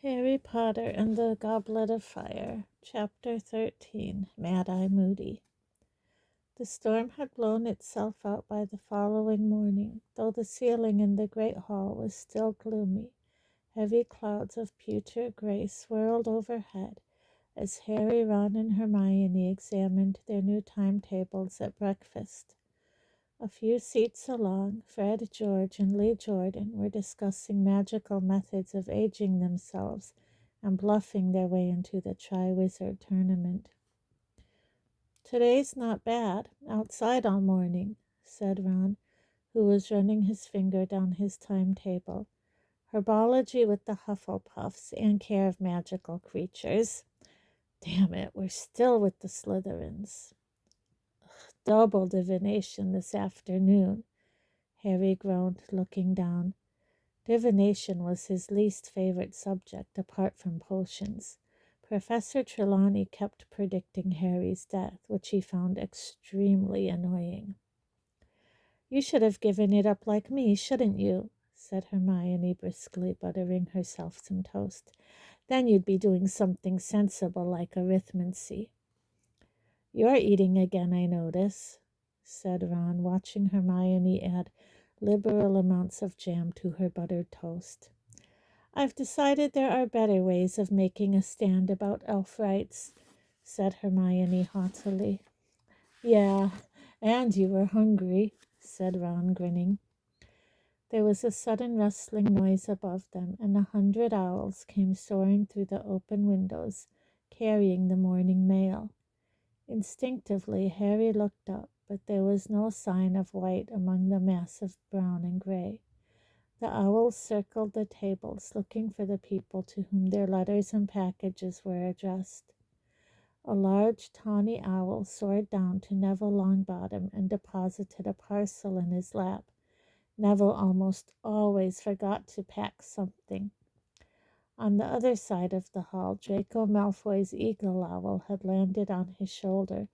Harry Potter and the Goblet of Fire, Chapter 13, Mad-Eye Moody. The storm had blown itself out by the following morning, though the ceiling in the great hall was still gloomy. Heavy clouds of pewter gray swirled overhead as Harry, Ron, and Hermione examined their new timetables at breakfast. A few seats along, Fred, George, and Lee Jordan were discussing magical methods of aging themselves and bluffing their way into the Triwizard Tournament. "Today's not bad, outside all morning," said Ron, who was running his finger down his timetable. "Herbology with the Hufflepuffs and care of magical creatures. Damn it, we're still with the Slytherins. Double divination this afternoon," Harry groaned, looking down. Divination was his least favorite subject, apart from potions. Professor Trelawney kept predicting Harry's death, which he found extremely annoying. "You should have given it up like me, shouldn't you?" said Hermione briskly, buttering herself some toast. "Then you'd be doing something sensible like arithmancy." "You're eating again, I notice," said Ron, watching Hermione add liberal amounts of jam to her buttered toast. "I've decided there are better ways of making a stand about elf rights," said Hermione haughtily. "Yeah, and you were hungry," said Ron, grinning. There was a sudden rustling noise above them, and 100 owls came soaring through the open windows, carrying the morning mail. Instinctively, Harry looked up, but there was no sign of white among the mass of brown and gray. The owls circled the tables, looking for the people to whom their letters and packages were addressed. A large tawny owl soared down to Neville Longbottom and deposited a parcel in his lap. Neville almost always forgot to pack something. On the other side of the hall, Draco Malfoy's eagle owl had landed on his shoulder,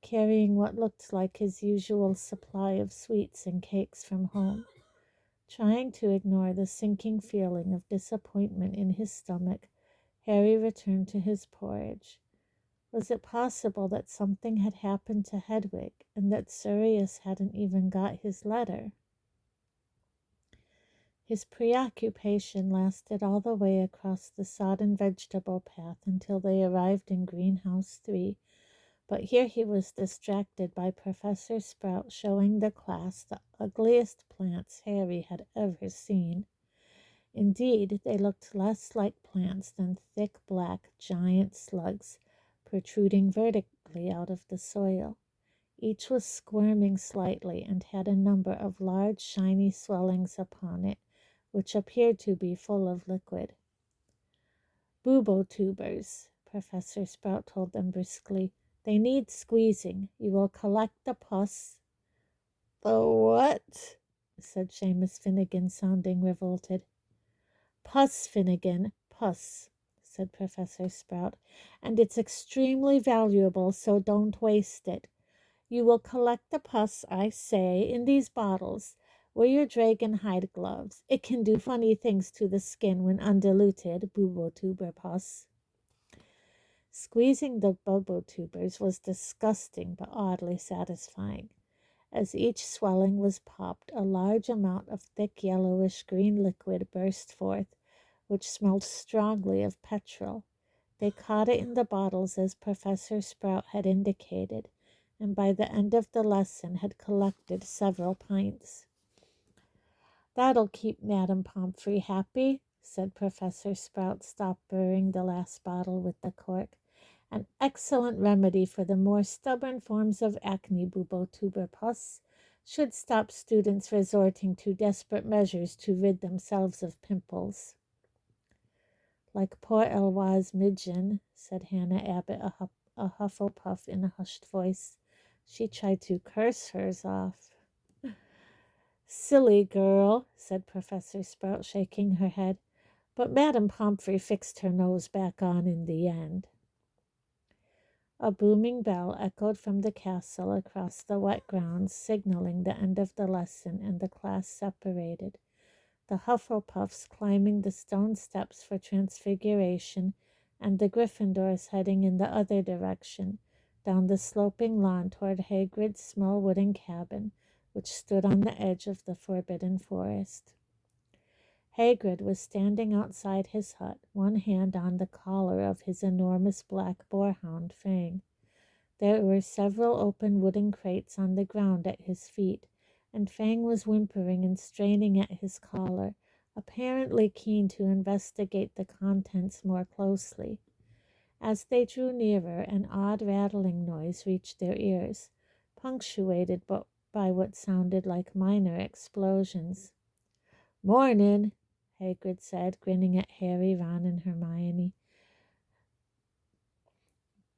carrying what looked like his usual supply of sweets and cakes from home. Trying to ignore the sinking feeling of disappointment in his stomach, Harry returned to his porridge. Was it possible that something had happened to Hedwig, and that Sirius hadn't even got his letter? His preoccupation lasted all the way across the sodden vegetable path until they arrived in Greenhouse 3, but here he was distracted by Professor Sprout showing the class the ugliest plants Harry had ever seen. Indeed, they looked less like plants than thick black giant slugs protruding vertically out of the soil. Each was squirming slightly and had a number of large shiny swellings upon it, which appeared to be full of liquid. "Bubotubers," Professor Sprout told them briskly. "They need squeezing. You will collect the pus." "The what?" said Seamus Finnegan, sounding revolted. "Pus, Finnegan, pus," said Professor Sprout, "and it's extremely valuable, so don't waste it. You will collect the pus, I say, in these bottles. Wear your dragon hide gloves. It can do funny things to the skin when undiluted, bubotuber pus." Squeezing the bubotubers was disgusting but oddly satisfying. As each swelling was popped, a large amount of thick yellowish green liquid burst forth, which smelled strongly of petrol. They caught it in the bottles as Professor Sprout had indicated, and by the end of the lesson had collected several pints. "That'll keep Madame Pomfrey happy," said Professor Sprout, stopping the last bottle with the cork. "An excellent remedy for the more stubborn forms of acne, bubotuber pus. Should stop students resorting to desperate measures to rid themselves of pimples." "Like poor Eloise Midgen," said Hannah Abbott, a Hufflepuff, in a hushed voice. "She tried to curse hers off." "Silly girl," said Professor Sprout, shaking her head. "But Madame Pomfrey fixed her nose back on in the end." A booming bell echoed from the castle across the wet grounds, signaling the end of the lesson, and the class separated. the Hufflepuffs climbing the stone steps for transfiguration, and the Gryffindors heading in the other direction, down the sloping lawn toward Hagrid's small wooden cabin, which stood on the edge of the forbidden forest. Hagrid was standing outside his hut, one hand on the collar of his enormous black boarhound Fang. There were several open wooden crates on the ground at his feet, and Fang was whimpering and straining at his collar, apparently keen to investigate the contents more closely. As they drew nearer, an odd rattling noise reached their ears, punctuated by what sounded like minor explosions. "Mornin'," Hagrid said, grinning at Harry, Ron, and Hermione.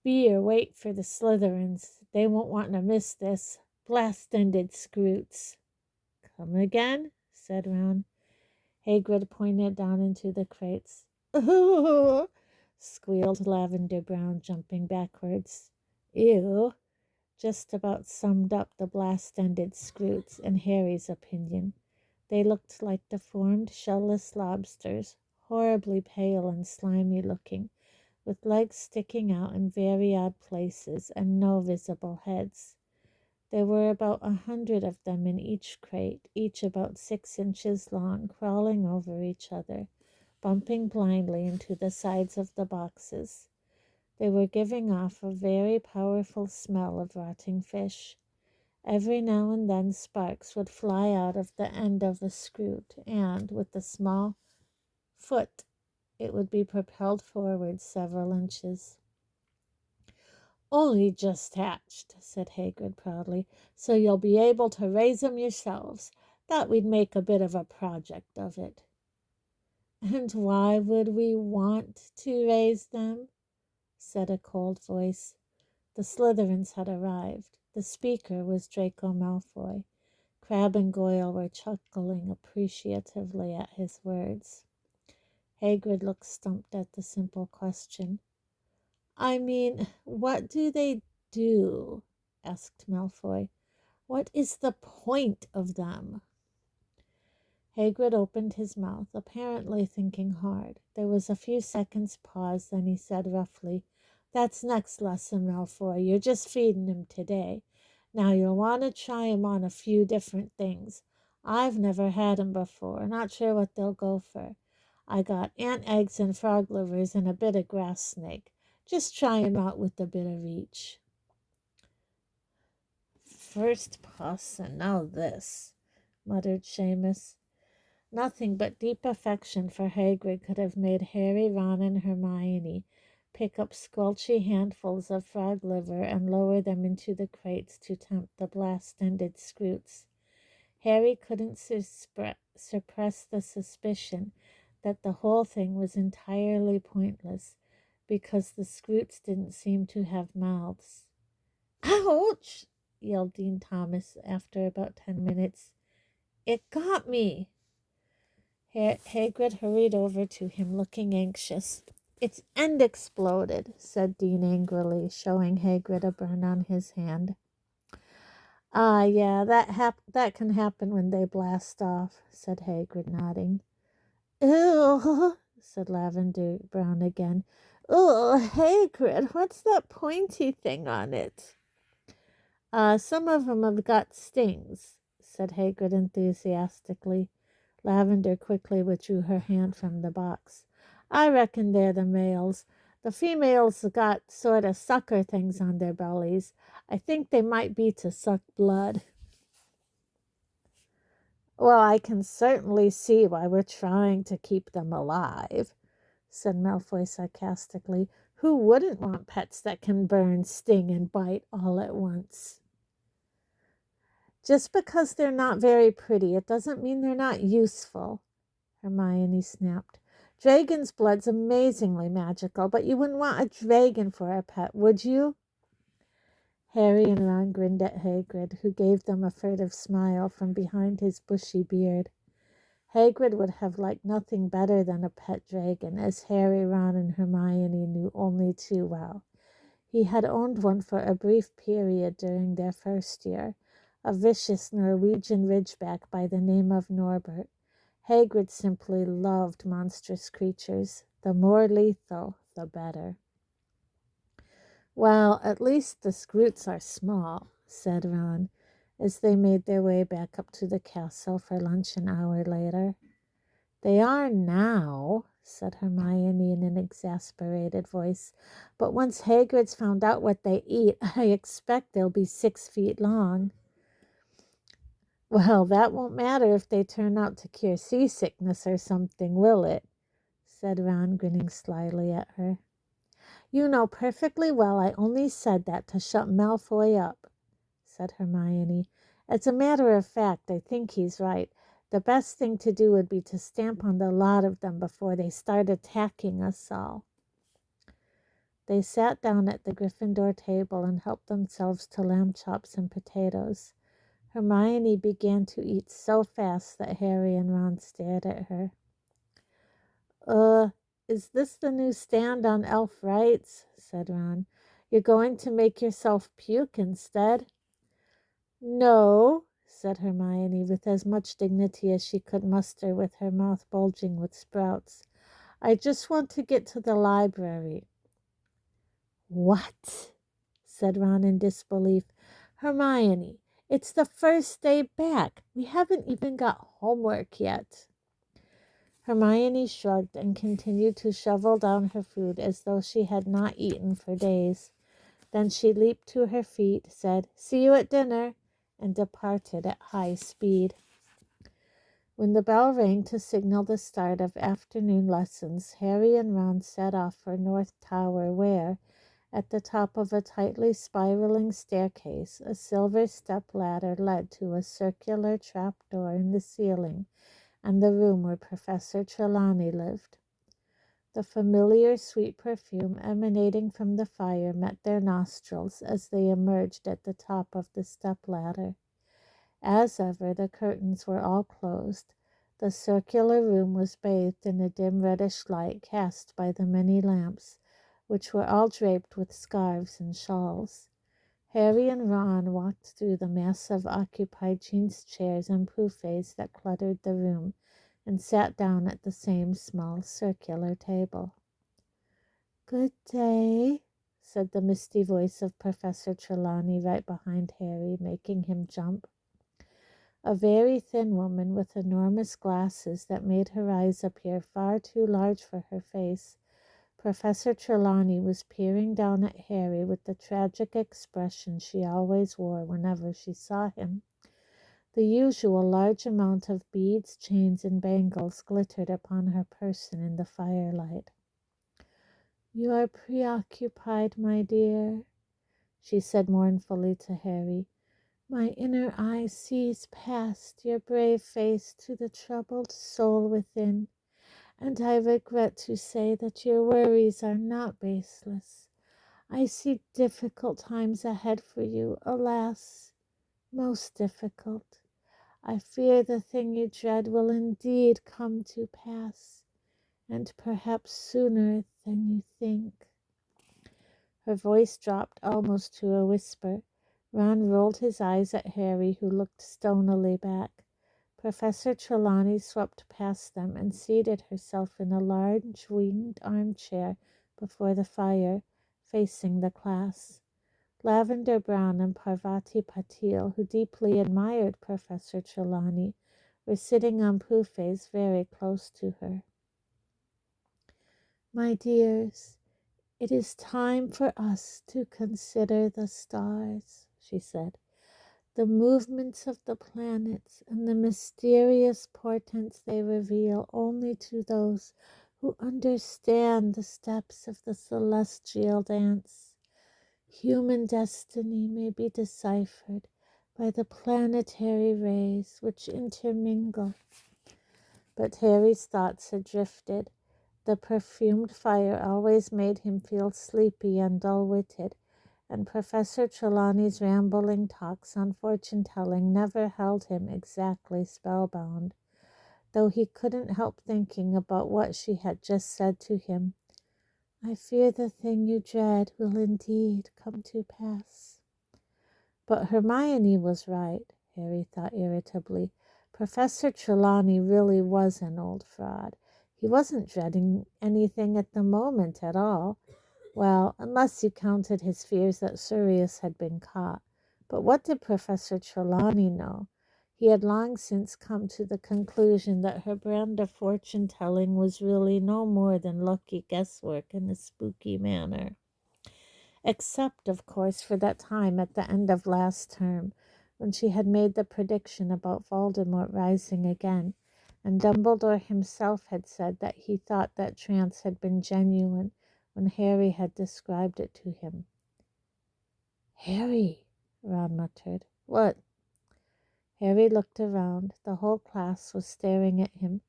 "Be your wait for the Slytherins. They won't want to miss this. Blast-ended scroots." "Come again?" said Ron. Hagrid pointed down into the crates. "Ooh!" squealed Lavender Brown, jumping backwards. "Ew!" just about summed up the blast-ended scroots, in Harry's opinion. They looked like deformed, shellless lobsters, horribly pale and slimy looking, with legs sticking out in very odd places and no visible heads. There were about 100 of them in each crate, each about 6 inches long, crawling over each other, bumping blindly into the sides of the boxes. They were giving off a very powerful smell of rotting fish. Every now and then sparks would fly out of the end of a scroot, and, with a small foot, it would be propelled forward several inches. "Only just hatched," said Hagrid proudly, "so you'll be able to raise 'em yourselves. Thought we'd make a bit of a project of it." "And why would we want to raise them?" said a cold voice. The Slytherins had arrived. The speaker was Draco Malfoy. Crabbe and Goyle were chuckling appreciatively at his words. Hagrid looked stumped at the simple question. "I mean, what do they do?" asked Malfoy. "What is the point of them?" Hagrid opened his mouth, apparently thinking hard. There was a few seconds' pause, then he said roughly, "That's next lesson, Malfoy. You're just feeding him today. Now you'll want to try him on a few different things. I've never had 'em before. Not sure what they'll go for. I got ant eggs and frog livers and a bit of grass snake. Just try 'em out with a bit of each." "First pus and now this," muttered Seamus. Nothing but deep affection for Hagrid could have made Harry, Ron, and Hermione pick up squelchy handfuls of frog liver and lower them into the crates to tempt the blast-ended scroots. Harry couldn't suppress the suspicion that the whole thing was entirely pointless, because the scroots didn't seem to have mouths. "Ouch!" yelled Dean Thomas after about 10 minutes. "It got me!" Hagrid hurried over to him, looking anxious. "Its end exploded," said Dean angrily, showing Hagrid a burn on his hand. "Ah, yeah, that can happen when they blast off," said Hagrid, nodding. "Ew," said Lavender Brown again. "Ew, Hagrid, what's that pointy thing on it?" Some of 'em have got stings," said Hagrid enthusiastically. Lavender quickly withdrew her hand from the box. "I reckon they're the males. The females got sort of sucker things on their bellies. I think they might be to suck blood." "Well, I can certainly see why we're trying to keep them alive," said Malfoy sarcastically. "Who wouldn't want pets that can burn, sting, and bite all at once?" "Just because they're not very pretty, it doesn't mean they're not useful," Hermione snapped. "Dragon's blood's amazingly magical, but you wouldn't want a dragon for a pet, would you?" Harry and Ron grinned at Hagrid, who gave them a furtive smile from behind his bushy beard. Hagrid would have liked nothing better than a pet dragon, as Harry, Ron, and Hermione knew only too well. He had owned one for a brief period during their first year, a vicious Norwegian ridgeback by the name of Norbert. Hagrid simply loved monstrous creatures. The more lethal, the better. "Well, at least the Scroots are small," said Ron, as they made their way back up to the castle for lunch an hour later. "They are now," said Hermione in an exasperated voice. "But once Hagrid's found out what they eat, I expect they'll be 6 feet long." "Well, that won't matter if they turn out to cure seasickness or something, will it?" said Ron, grinning slyly at her. "You know perfectly well I only said that to shut Malfoy up," said Hermione. "As a matter of fact, I think he's right. The best thing to do would be to stamp on the lot of them before they start attacking us all." They sat down at the Gryffindor table and helped themselves to lamb chops and potatoes. Hermione began to eat so fast that Harry and Ron stared at her. Is this the new stand on elf rights?" said Ron. "You're going to make yourself puke instead." "No," said Hermione with as much dignity as she could muster, with her mouth bulging with sprouts. "I just want to get to the library." "What?" said Ron in disbelief. "Hermione, it's the first day back. We haven't even got homework yet." Hermione shrugged and continued to shovel down her food as though she had not eaten for days. Then she leaped to her feet, said, "See you at dinner," and departed at high speed. When the bell rang to signal the start of afternoon lessons, Harry and Ron set off for North Tower, where, at the top of a tightly spiraling staircase, a silver step ladder led to a circular trapdoor in the ceiling and the room where Professor Trelawney lived. The familiar sweet perfume emanating from the fire met their nostrils as they emerged at the top of the step-ladder. As ever, the curtains were all closed. The circular room was bathed in a dim reddish light cast by the many lamps, which were all draped with scarves and shawls. Harry and Ron walked through the mass of occupied chintz chairs and buffets that cluttered the room, and sat down at the same small circular table. "Good day," said the misty voice of Professor Trelawney right behind Harry, making him jump. A very thin woman with enormous glasses that made her eyes appear far too large for her face. Professor Trelawney was peering down at Harry with the tragic expression she always wore whenever she saw him. The usual large amount of beads, chains, and bangles glittered upon her person in the firelight. "You are preoccupied, my dear," she said mournfully to Harry. "My inner eye sees past your brave face to the troubled soul within, and I regret to say that your worries are not baseless. I see difficult times ahead for you, alas, most difficult. I fear the thing you dread will indeed come to pass, and perhaps sooner than you think." Her voice dropped almost to a whisper. Ron rolled his eyes at Harry, who looked stonily back. Professor Trelawney swept past them and seated herself in a large winged armchair before the fire, facing the class. Lavender Brown and Parvati Patil, who deeply admired Professor Trelawney, were sitting on buffets very close to her. "My dears, it is time for us to consider the stars," she said. "The movements of the planets and the mysterious portents they reveal only to those who understand the steps of the celestial dance. Human destiny may be deciphered by the planetary rays which intermingle." But Harry's thoughts had drifted. The perfumed fire always made him feel sleepy and dull-witted, and Professor Trelawney's rambling talks on fortune-telling never held him exactly spellbound, though he couldn't help thinking about what she had just said to him. "I fear the thing you dread will indeed come to pass." But Hermione was right, Harry thought irritably. Professor Trelawney really was an old fraud. He wasn't dreading anything at the moment at all. Well, unless you counted his fears that Sirius had been caught. But what did Professor Trelawney know? He had long since come to the conclusion that her brand of fortune-telling was really no more than lucky guesswork in a spooky manner. Except, of course, for that time at the end of last term, when she had made the prediction about Voldemort rising again, and Dumbledore himself had said that he thought that trance had been genuine when Harry had described it to him. "Harry," Ron muttered. "What?" Harry looked around. The whole class was staring at him.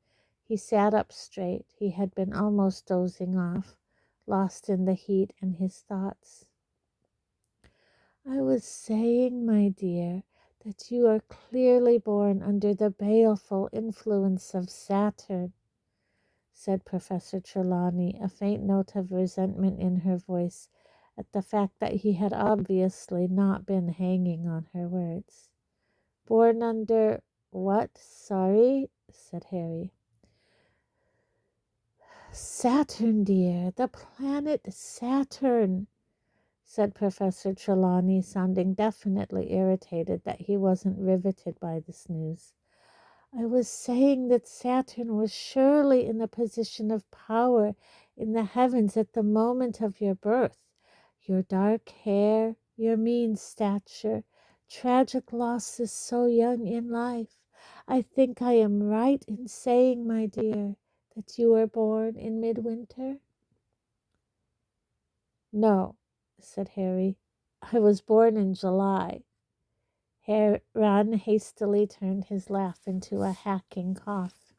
He sat up straight. He had been almost dozing off, lost in the heat and his thoughts. "I was saying, my dear, that you are clearly born under the baleful influence of Saturn," said Professor Trelawney, a faint note of resentment in her voice at the fact that he had obviously not been hanging on her words. "Born under what? Sorry," said Harry. "Saturn, dear, the planet Saturn," said Professor Trelawney, sounding definitely irritated that he wasn't riveted by this news. "I was saying that Saturn was surely in a position of power in the heavens at the moment of your birth. Your dark hair, your mean stature, tragic losses so young in life. I think I am right in saying, my dear, that you were born in midwinter?" "No," said Harry. "I was born in July." Ron hastily turned his laugh into a hacking cough.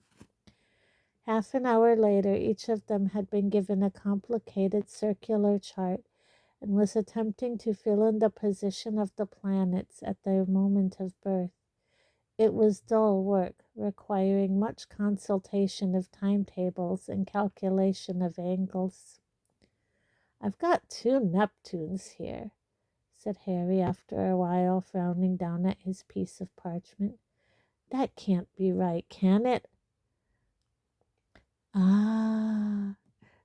Half an hour later, each of them had been given a complicated circular chart and was attempting to fill in the position of the planets at their moment of birth. It was dull work, requiring much consultation of timetables and calculation of angles. "I've got 2 Neptunes here," said Harry after a while, frowning down at his piece of parchment. "That can't be right, can it?" "Ah,"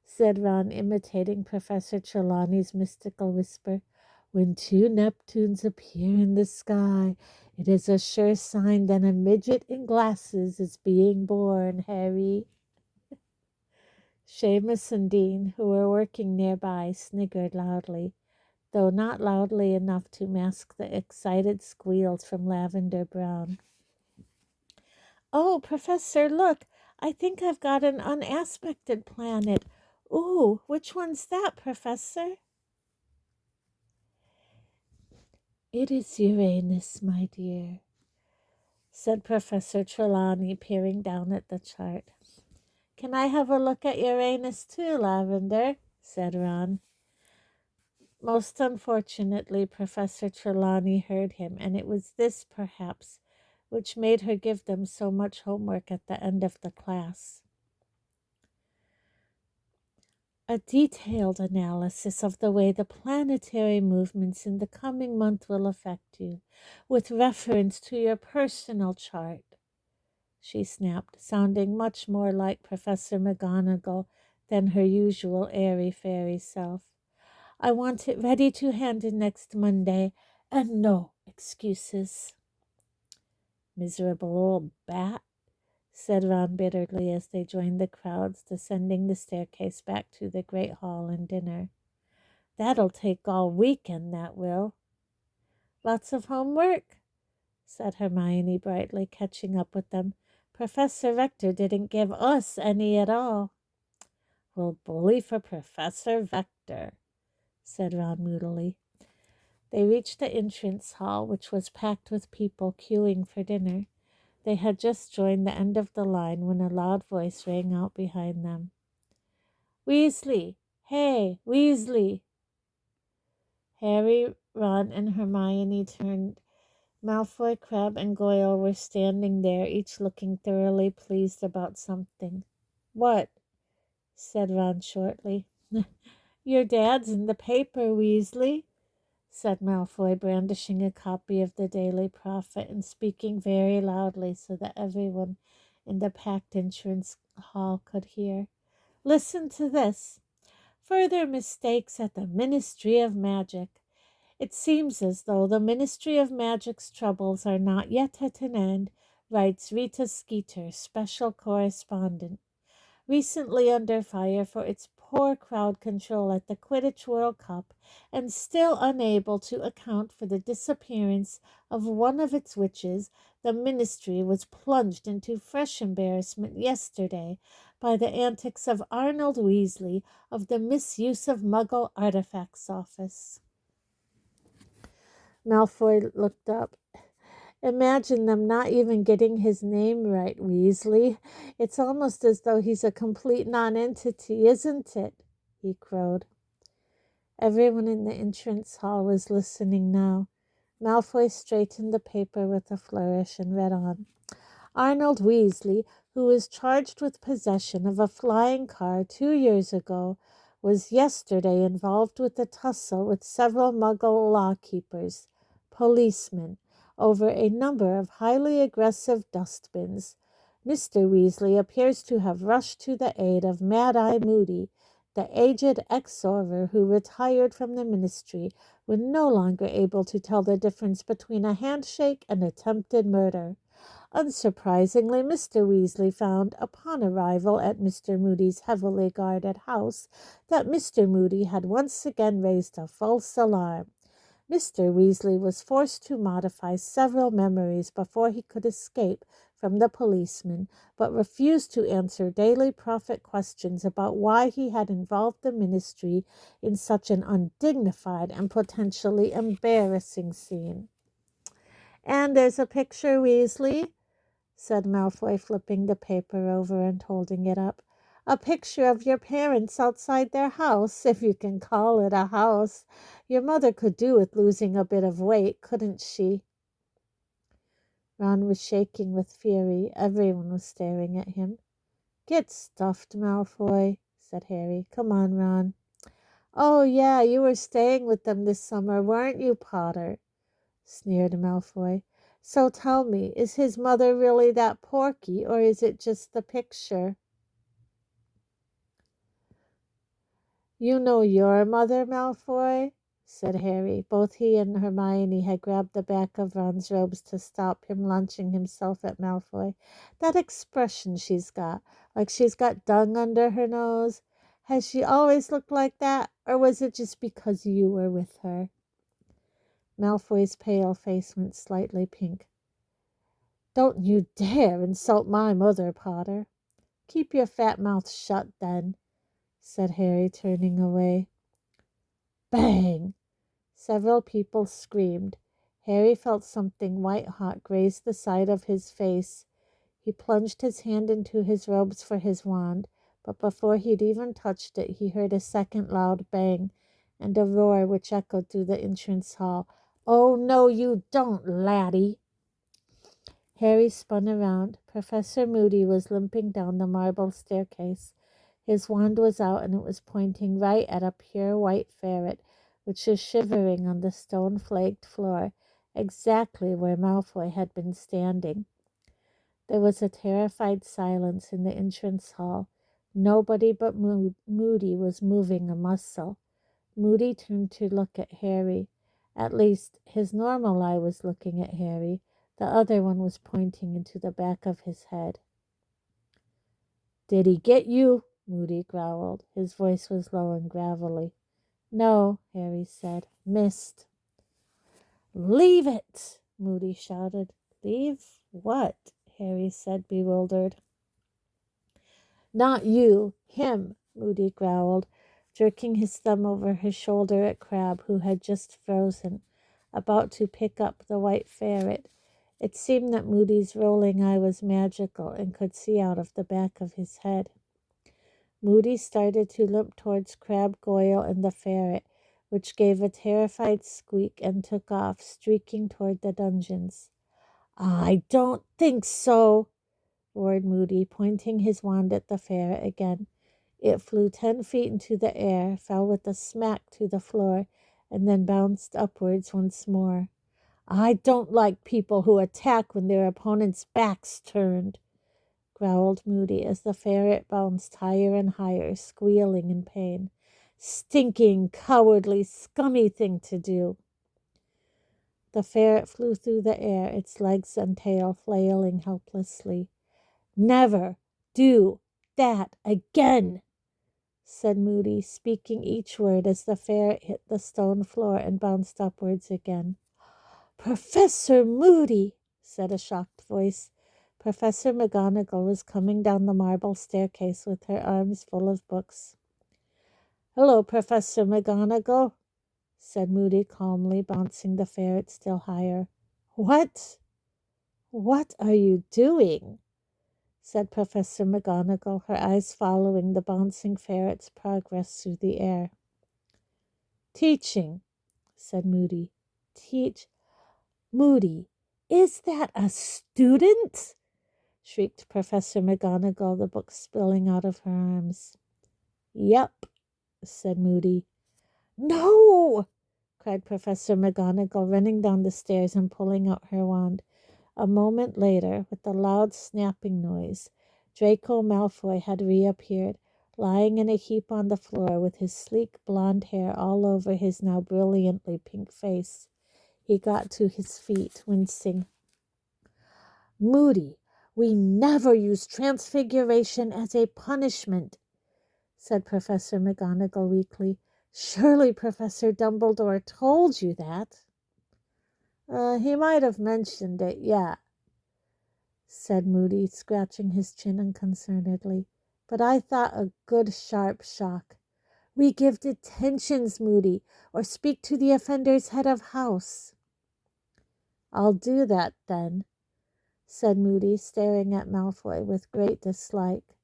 said Ron, imitating Professor Trelawney's mystical whisper. "When 2 Neptunes appear in the sky, it is a sure sign that a midget in glasses is being born, Harry." Seamus and Dean, who were working nearby, sniggered loudly, though not loudly enough to mask the excited squeals from Lavender Brown. "Oh, Professor, look! I think I've got an unaspected planet. Ooh, which one's that, Professor?" "It is Uranus, my dear," said Professor Trelawney, peering down at the chart. "Can I have a look at Uranus too, Lavender?" said Ron. Most unfortunately, Professor Trelawney heard him, and it was this, perhaps, which made her give them so much homework at the end of the class. "A detailed analysis of the way the planetary movements in the coming month will affect you, with reference to your personal chart," she snapped, sounding much more like Professor McGonagall than her usual airy-fairy self. "I want it ready to hand in next Monday, and no excuses." "Miserable old bat," said Ron bitterly as they joined the crowds descending the staircase back to the great hall and dinner. "That'll take all weekend, that will." "Lots of homework?" said Hermione brightly, catching up with them. "Professor Vector didn't give us any at all." "Well, bully for Professor Vector," said Ron moodily. They reached the entrance hall, which was packed with people queuing for dinner. They had just joined the end of the line when a loud voice rang out behind them. "Weasley! Hey, Weasley!" Harry, Ron, and Hermione turned. Malfoy, Crabbe, and Goyle were standing there, each looking thoroughly pleased about something. "What?" said Ron shortly. "Your dad's in the paper, Weasley," said Malfoy, brandishing a copy of the Daily Prophet and speaking very loudly so that everyone in the packed entrance hall could hear. Listen to this. Further mistakes at the Ministry of Magic. It seems as though the Ministry of Magic's troubles are not yet at an end, writes Rita Skeeter, special correspondent. Recently under fire for its poor crowd control at the Quidditch World Cup, and still unable to account for the disappearance of one of its witches, the ministry was plunged into fresh embarrassment yesterday by the antics of Arnold Weasley of the Misuse of Muggle Artifacts Office. Malfoy looked up. Imagine them not even getting his name right, Weasley. It's almost as though he's a complete nonentity, isn't it? He crowed. Everyone in the entrance hall was listening now. Malfoy straightened the paper with a flourish and read on. Arnold Weasley, who was charged with possession of a flying car 2 years ago, was yesterday involved with a tussle with several Muggle lawkeepers, policemen, over a number of highly aggressive dustbins. Mr. Weasley appears to have rushed to the aid of Mad-Eye Moody, the aged ex-sorcerer who retired from the ministry when no longer able to tell the difference between a handshake and attempted murder. Unsurprisingly, Mr. Weasley found, upon arrival at Mr. Moody's heavily guarded house, that Mr. Moody had once again raised a false alarm. Mr. Weasley was forced to modify several memories before he could escape from the policeman, but refused to answer Daily Prophet questions about why he had involved the ministry in such an undignified and potentially embarrassing scene. And there's a picture, Weasley, said Malfoy, flipping the paper over and holding it up. A picture of your parents outside their house, if you can call it a house. Your mother could do with losing a bit of weight, couldn't she? Ron was shaking with fury. Everyone was staring at him. Get stuffed, Malfoy, said Harry. Come on, Ron. Oh, yeah, you were staying with them this summer, weren't you, Potter? Sneered Malfoy. So tell me, is his mother really that porky, or is it just the picture? You know your mother, Malfoy, said Harry. Both he and Hermione had grabbed the back of Ron's robes to stop him launching himself at Malfoy. That expression she's got, like she's got dung under her nose. Has she always looked like that, or was it just because you were with her? Malfoy's pale face went slightly pink. Don't you dare insult my mother, Potter. Keep your fat mouth shut, then, said Harry, turning away. Bang! Several people screamed. Harry felt something white-hot graze the side of his face. He plunged his hand into his robes for his wand, but before he'd even touched it, he heard a second loud bang and a roar which echoed through the entrance hall. Oh, no, you don't, laddie! Harry spun around. Professor Moody was limping down the marble staircase. His wand was out, and it was pointing right at a pure white ferret, which was shivering on the stone-flaked floor, exactly where Malfoy had been standing. There was a terrified silence in the entrance hall. Nobody but Moody was moving a muscle. Moody turned to look at Harry. At least, his normal eye was looking at Harry. The other one was pointing into the back of his head. Did he get you? Moody growled. His voice was low and gravelly. No, Harry said. Missed. Leave it, Moody shouted. Leave what? Harry said, bewildered. Not you, him, Moody growled, jerking his thumb over his shoulder at Crabbe, who had just frozen, about to pick up the white ferret. It seemed that Moody's rolling eye was magical and could see out of the back of his head. Moody started to limp towards Crabbe, Goyle, and the ferret, which gave a terrified squeak and took off, streaking toward the dungeons. I don't think so, roared Moody, pointing his wand at the ferret again. It flew 10 feet into the air, fell with a smack to the floor, and then bounced upwards once more. "I don't like people who attack when their opponent's back's turned," growled Moody as the ferret bounced higher and higher, squealing in pain. "Stinking, cowardly, scummy thing to do." The ferret flew through the air, its legs and tail flailing helplessly. "Never do that again," said Moody, speaking each word as the ferret hit the stone floor and bounced upwards again. "Professor Moody," said a shocked voice. Professor McGonagall was coming down the marble staircase with her arms full of books. "Hello, Professor McGonagall," said Moody calmly, bouncing the ferret still higher. What are you doing?" said Professor McGonagall, her eyes following the bouncing ferret's progress through the air. "Teaching," said Moody. Moody, is that a student?" shrieked Professor McGonagall, the book spilling out of her arms. "Yep," said Moody. "No!" cried Professor McGonagall, running down the stairs and pulling out her wand. A moment later, with a loud snapping noise, Draco Malfoy had reappeared, lying in a heap on the floor with his sleek blonde hair all over his now brilliantly pink face. He got to his feet, wincing. "Moody, we never use transfiguration as a punishment," said Professor McGonagall weakly. "Surely Professor Dumbledore told you that." He might have mentioned it, yeah," said Moody, scratching his chin unconcernedly. "But I thought a good sharp shock. We give detentions, Moody, or speak to the offender's head of house." "I'll do that, then," said Moody, staring at Malfoy with great dislike.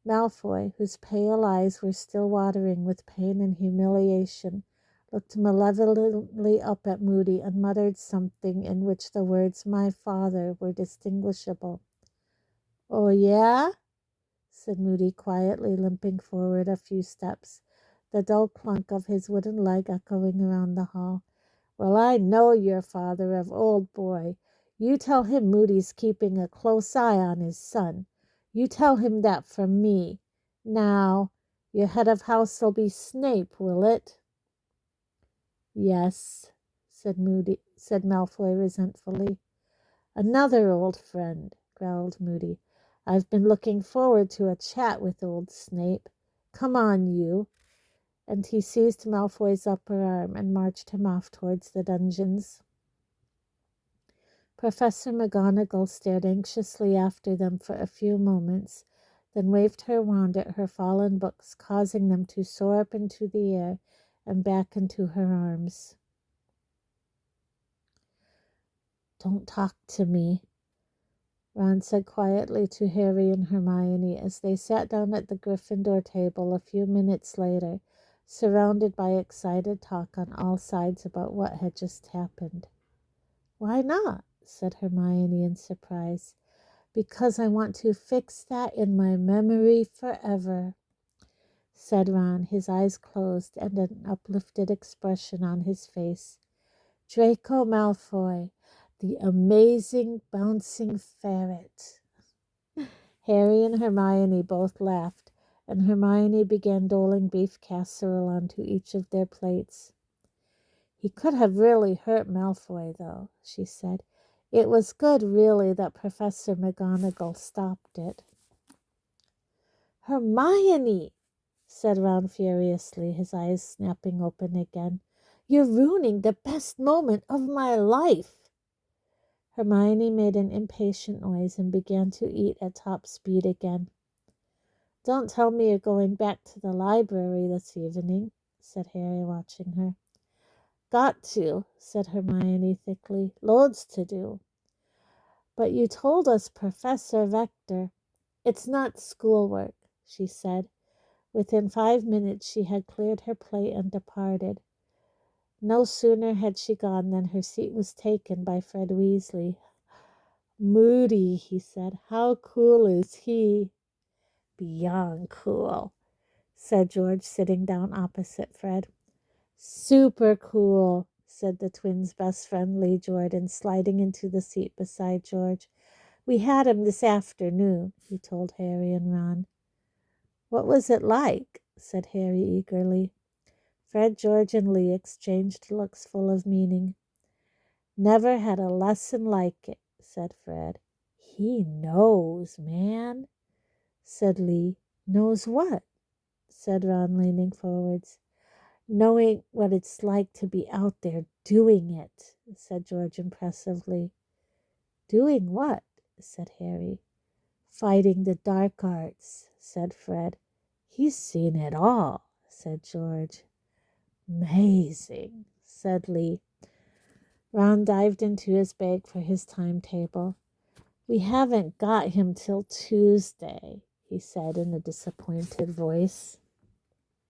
Malfoy, whose pale eyes were still watering with pain and humiliation, looked malevolently up at Moody and muttered something in which the words "my father" were distinguishable. "Oh, yeah?" said Moody quietly, limping forward a few steps, the dull clunk of his wooden leg echoing around the hall. "Well, I know your father of old, boy. You tell him Moody's keeping a close eye on his son. You tell him that from me. Now, your head of house'll be Snape, will it?" "Yes," said Malfoy resentfully. "Another old friend," growled Moody. "I've been looking forward to a chat with old Snape. Come on, you." And he seized Malfoy's upper arm and marched him off towards the dungeons. Professor McGonagall stared anxiously after them for a few moments, then waved her wand at her fallen books, causing them to soar up into the air and back into her arms. "Don't talk to me," Ron said quietly to Harry and Hermione as they sat down at the Gryffindor table a few minutes later, surrounded by excited talk on all sides about what had just happened. "Why not?" said Hermione in surprise. "Because I want to fix that in my memory forever," said Ron, his eyes closed and an uplifted expression on his face. "Draco Malfoy, the amazing bouncing ferret." Harry and Hermione both laughed, and Hermione began doling beef casserole onto each of their plates. "He could have really hurt Malfoy, though," she said. "It was good, really, that Professor McGonagall stopped it." "Hermione," said Ron furiously, his eyes snapping open again. "You're ruining the best moment of my life." Hermione made an impatient noise and began to eat at top speed again. "Don't tell me you're going back to the library this evening," said Harry, watching her. "Got to," said Hermione thickly. "Loads to do." "But you told us Professor Vector—" "It's not schoolwork," she said. Within 5 minutes she had cleared her plate and departed. No sooner had she gone than her seat was taken by Fred Weasley. "Moody," he said. "How cool is he?" "Beyond cool," said George, sitting down opposite Fred. Super cool, said the twins' best friend Lee Jordan, sliding into the seat beside George. We had him this afternoon, he told Harry and Ron. What was it like? Said Harry eagerly. Fred, George, and Lee exchanged looks full of meaning. Never had a lesson like it, said Fred. He knows, man, said Lee. Knows what? Said Ron, leaning forwards. Knowing what it's like to be out there doing it, said George impressively. Doing what? Said Harry. Fighting the dark arts, said Fred. He's seen it all, said George. Amazing, said Lee. Ron dived into his bag for his timetable. We haven't got him till Tuesday, he said in a disappointed voice.